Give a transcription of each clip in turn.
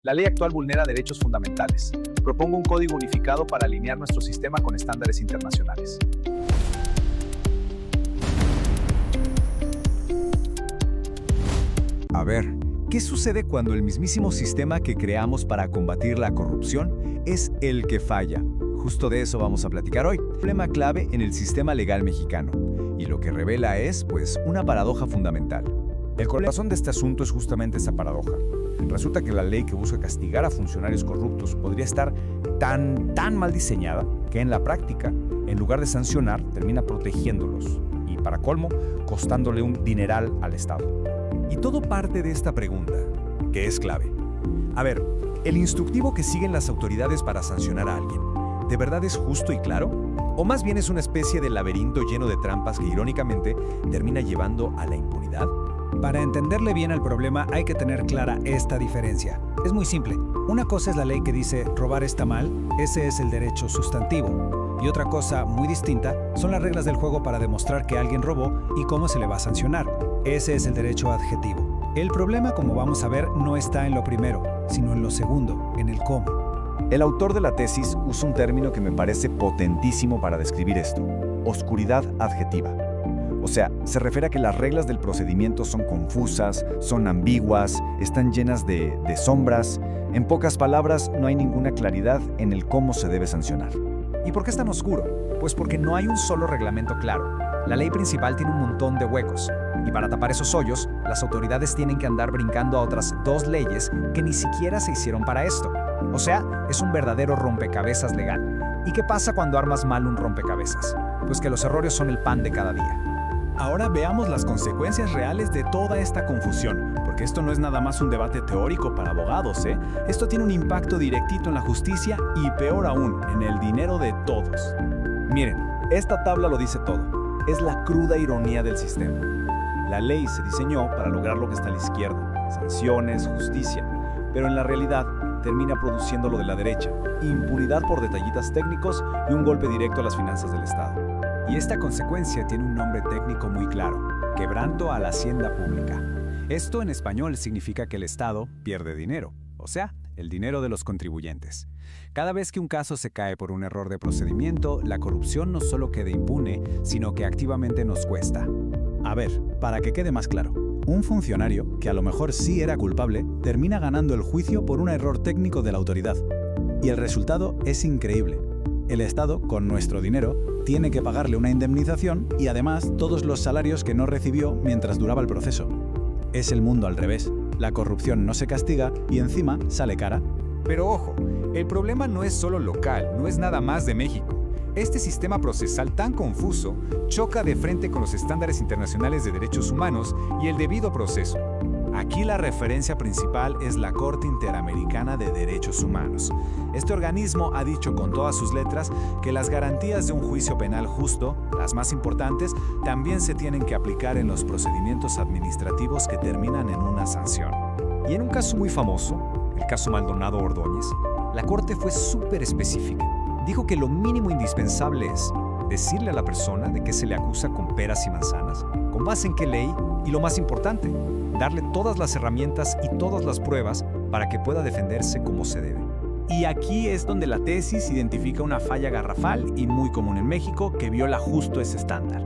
La ley actual vulnera derechos fundamentales. Propongo un código unificado para alinear nuestro sistema con estándares internacionales. A ver, ¿qué sucede cuando el mismísimo sistema que creamos para combatir la corrupción es el que falla? Justo de eso vamos a platicar hoy. Problema clave en el sistema legal mexicano. Y lo que revela es, pues, una paradoja fundamental. El corazón de este asunto es justamente esa paradoja. Resulta que la ley que busca castigar a funcionarios corruptos podría estar tan mal diseñada que en la práctica, en lugar de sancionar, termina protegiéndolos y, para colmo, costándole un dineral al Estado. Y todo parte de esta pregunta, que es clave. A ver, ¿el instructivo que siguen las autoridades para sancionar a alguien, de verdad es justo y claro? ¿O más bien es una especie de laberinto lleno de trampas que, irónicamente, termina llevando a la impunidad? Para entenderle bien al problema hay que tener clara esta diferencia. Es muy simple. Una cosa es la ley que dice robar está mal, ese es el derecho sustantivo. Y otra cosa muy distinta son las reglas del juego para demostrar que alguien robó y cómo se le va a sancionar. Ese es el derecho adjetivo. El problema, como vamos a ver, no está en lo primero, sino en lo segundo, en el cómo. El autor de la tesis usa un término que me parece potentísimo para describir esto: oscuridad adjetiva. O sea, se refiere a que las reglas del procedimiento son confusas, son ambiguas, están llenas de sombras. En pocas palabras, no hay ninguna claridad en el cómo se debe sancionar. ¿Y por qué es tan oscuro? Pues porque no hay un solo reglamento claro. La ley principal tiene un montón de huecos. Y para tapar esos hoyos, las autoridades tienen que andar brincando a otras dos leyes que ni siquiera se hicieron para esto. O sea, es un verdadero rompecabezas legal. ¿Y qué pasa cuando armas mal un rompecabezas? Pues que los errores son el pan de cada día. Ahora veamos las consecuencias reales de toda esta confusión, porque esto no es nada más un debate teórico para abogados, ¿eh? Esto tiene un impacto directito en la justicia y, peor aún, en el dinero de todos. Miren, esta tabla lo dice todo. Es la cruda ironía del sistema. La ley se diseñó para lograr lo que está a la izquierda: sanciones, justicia. Pero en la realidad termina produciendo lo de la derecha: impunidad por detallitas técnicos y un golpe directo a las finanzas del Estado. Y esta consecuencia tiene un nombre técnico muy claro: quebranto a la hacienda pública. Esto en español significa que el Estado pierde dinero, o sea, el dinero de los contribuyentes. Cada vez que un caso se cae por un error de procedimiento, la corrupción no solo queda impune, sino que activamente nos cuesta. A ver, para que quede más claro, un funcionario, que a lo mejor sí era culpable, termina ganando el juicio por un error técnico de la autoridad. Y el resultado es increíble. El Estado, con nuestro dinero, tiene que pagarle una indemnización y además todos los salarios que no recibió mientras duraba el proceso. Es el mundo al revés. La corrupción no se castiga y encima sale cara. Pero ojo, el problema no es solo local, no es nada más de México. Este sistema procesal tan confuso choca de frente con los estándares internacionales de derechos humanos y el debido proceso. Aquí la referencia principal es la Corte Interamericana de Derechos Humanos. Este organismo ha dicho con todas sus letras que las garantías de un juicio penal justo, las más importantes, también se tienen que aplicar en los procedimientos administrativos que terminan en una sanción. Y en un caso muy famoso, el caso Maldonado Ordóñez, la Corte fue súper específica. Dijo que lo mínimo indispensable es decirle a la persona de qué se le acusa con peras y manzanas, con base en qué ley y, lo más importante, darle todas las herramientas y todas las pruebas para que pueda defenderse como se debe. Y aquí es donde la tesis identifica una falla garrafal y muy común en México que viola justo ese estándar.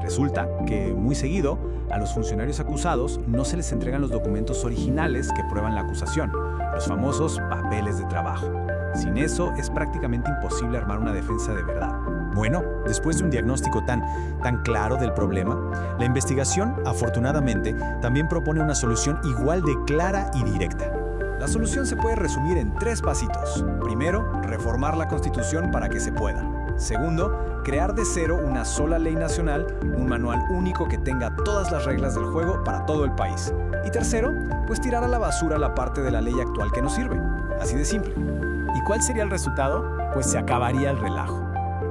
Resulta que, muy seguido, a los funcionarios acusados no se les entregan los documentos originales que prueban la acusación, los famosos papeles de trabajo. Sin eso, es prácticamente imposible armar una defensa de verdad. Bueno, después de un diagnóstico tan claro del problema, la investigación, afortunadamente, también propone una solución igual de clara y directa. La solución se puede resumir en 3 pasitos. Primero, reformar la Constitución para que se pueda. Segundo, crear de cero una sola ley nacional, un manual único que tenga todas las reglas del juego para todo el país. Y tercero, pues tirar a la basura la parte de la ley actual que no sirve. Así de simple. ¿Y cuál sería el resultado? Pues se acabaría el relajo.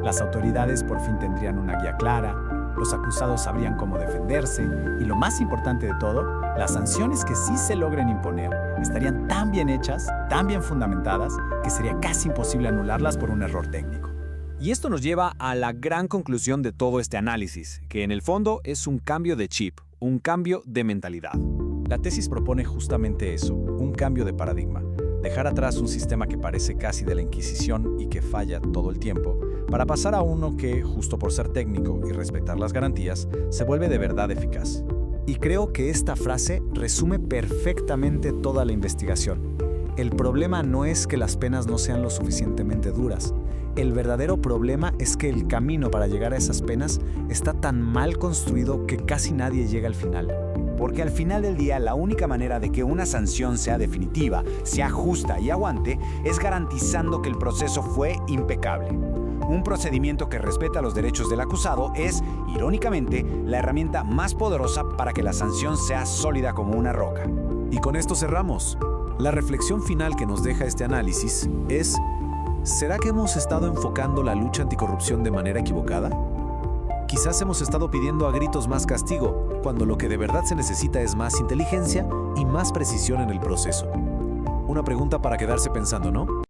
Las autoridades por fin tendrían una guía clara, los acusados sabrían cómo defenderse y, lo más importante de todo, las sanciones que sí se logren imponer estarían tan bien hechas, tan bien fundamentadas, que sería casi imposible anularlas por un error técnico. Y esto nos lleva a la gran conclusión de todo este análisis, que en el fondo es un cambio de chip, un cambio de mentalidad. La tesis propone justamente eso, un cambio de paradigma. Dejar atrás un sistema que parece casi de la Inquisición y que falla todo el tiempo, para pasar a uno que, justo por ser técnico y respetar las garantías, se vuelve de verdad eficaz. Y creo que esta frase resume perfectamente toda la investigación. El problema no es que las penas no sean lo suficientemente duras. El verdadero problema es que el camino para llegar a esas penas está tan mal construido que casi nadie llega al final. Porque al final del día, la única manera de que una sanción sea definitiva, sea justa y aguante, es garantizando que el proceso fue impecable. Un procedimiento que respeta los derechos del acusado es, irónicamente, la herramienta más poderosa para que la sanción sea sólida como una roca. Y con esto cerramos. La reflexión final que nos deja este análisis es: ¿será que hemos estado enfocando la lucha anticorrupción de manera equivocada? Quizás hemos estado pidiendo a gritos más castigo, cuando lo que de verdad se necesita es más inteligencia y más precisión en el proceso. Una pregunta para quedarse pensando, ¿no?